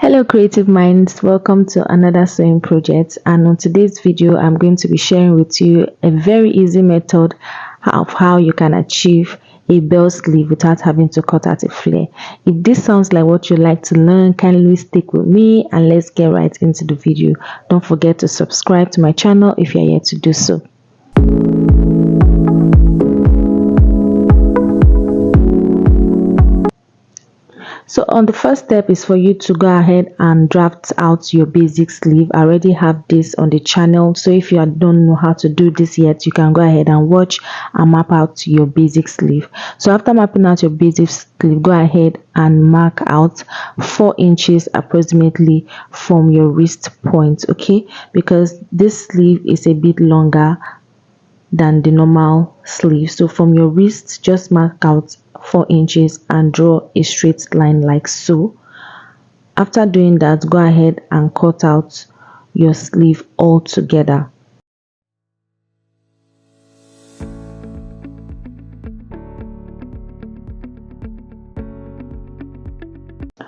Hello creative minds, welcome to another sewing project, and on today's video I'm going to be sharing with you a very easy method of how you can achieve a bell sleeve without having to cut out a flare. If this sounds like what you like to learn, kindly stick with me and let's get right into the video. Don't forget to subscribe to my channel if you're yet to do so. So on the first step is for you to go ahead and draft out your basic sleeve. I already have this on the channel, so if you don't know how to do this yet, you can go ahead and watch and map out your basic sleeve. So after mapping out your basic sleeve, go ahead and mark out 4 inches approximately from your wrist point, okay, because this sleeve is a bit longer than the normal sleeve. So from your wrist, just mark out 4 inches and draw a straight line like so. After doing that, go ahead and cut out your sleeve all together.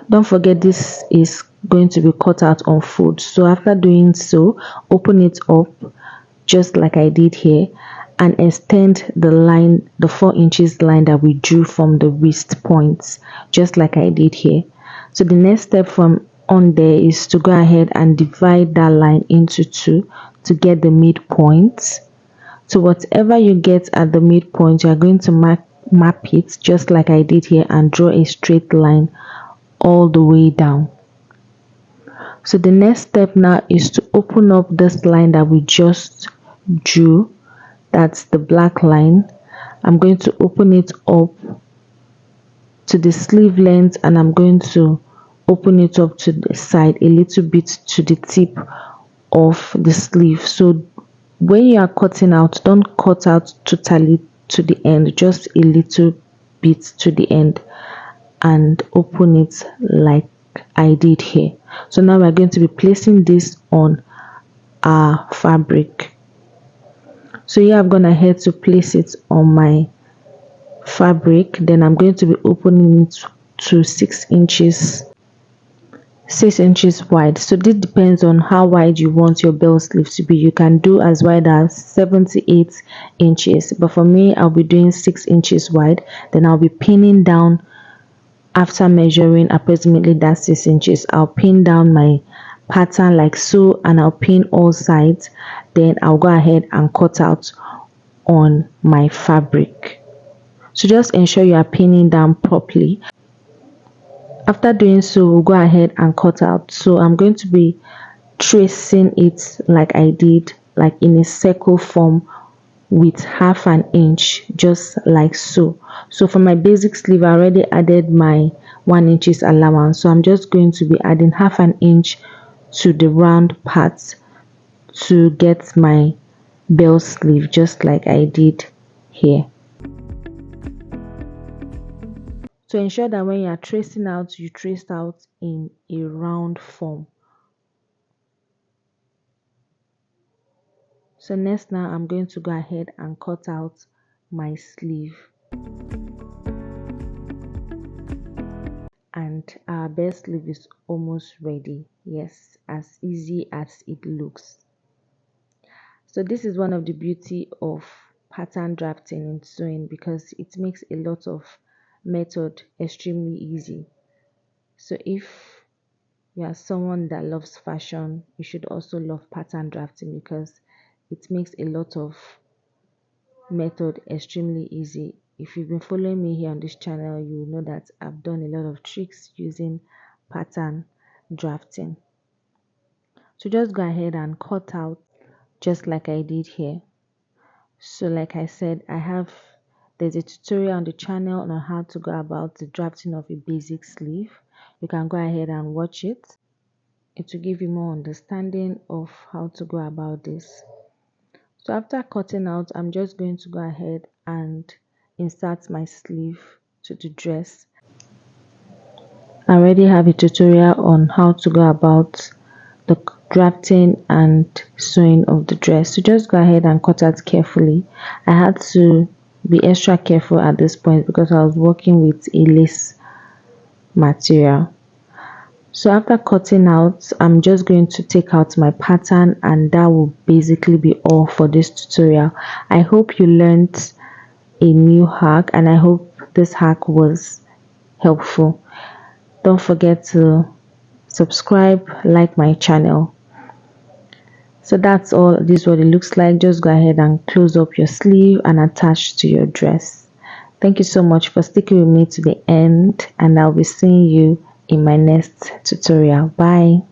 Don't forget this is going to be cut out on fold. So after doing so, open it up just like I did here and extend the line, the 4 inches line that we drew from the wrist points, just like I did here. So the next step from on there is to go ahead and divide that line into 2 to get the midpoint. So whatever you get at the midpoint, you are going to map it just like I did here and draw a straight line all the way down. So the next step now is to open up this line that we just drew, that's the black line. I'm going to open it up to the sleeve length and I'm going to open it up to the side a little bit to the tip of the sleeve. So when you are cutting out, don't cut out totally to the end, just a little bit to the end and open it like I did here. So now we're going to be placing this on our fabric. So here I've gone ahead to place it on my fabric. Then I'm going to be opening it to 6 inches wide. So this depends on how wide you want your bell sleeve to be. You can do as wide as 7 to 8 inches, but for me I'll be doing 6 inches wide. Then I'll be pinning down. After measuring approximately that 6 inches, I'll pin down my pattern like so and I'll pin all sides. Then I'll go ahead and cut out on my fabric. So just ensure you are pinning down properly. After doing so, we'll go ahead and cut out. So I'm going to be tracing it like I did, like in a circle form with half an inch, just like so. So for my basic sleeve, I already added my 1 inches allowance, so I'm just going to be adding half an inch to the round part to get my bell sleeve, just like I did here. So ensure that when you are tracing out, you trace out in a round form. So next, now I'm going to go ahead and cut out my sleeve. And our bell sleeve is almost ready. Yes, as easy as it looks. So this is one of the beauty of pattern drafting in sewing, because it makes a lot of method extremely easy. So if you are someone that loves fashion, you should also love pattern drafting, because it makes a lot of method extremely easy. If you've been following me here on this channel, you know that I've done a lot of tricks using pattern drafting. So just go ahead and cut out just like I did here. So like I said, there's a tutorial on the channel on how to go about the drafting of a basic sleeve. You can go ahead and watch it. It will give you more understanding of how to go about this. So after cutting out, I'm just going to go ahead and insert my sleeve to the dress. I already have a tutorial on how to go about the drafting and sewing of the dress. So just go ahead and cut out carefully. I had to be extra careful at this point because I was working with a lace material. So after cutting out, I'm just going to take out my pattern, and that will basically be all for this tutorial. I hope you learned a new hack, and I hope this hack was helpful. Don't forget to subscribe, like my channel. So that's all. This is what it looks like. Just go ahead and close up your sleeve and attach to your dress. Thank you so much for sticking with me to the end, and I'll be seeing you in my next tutorial. Bye.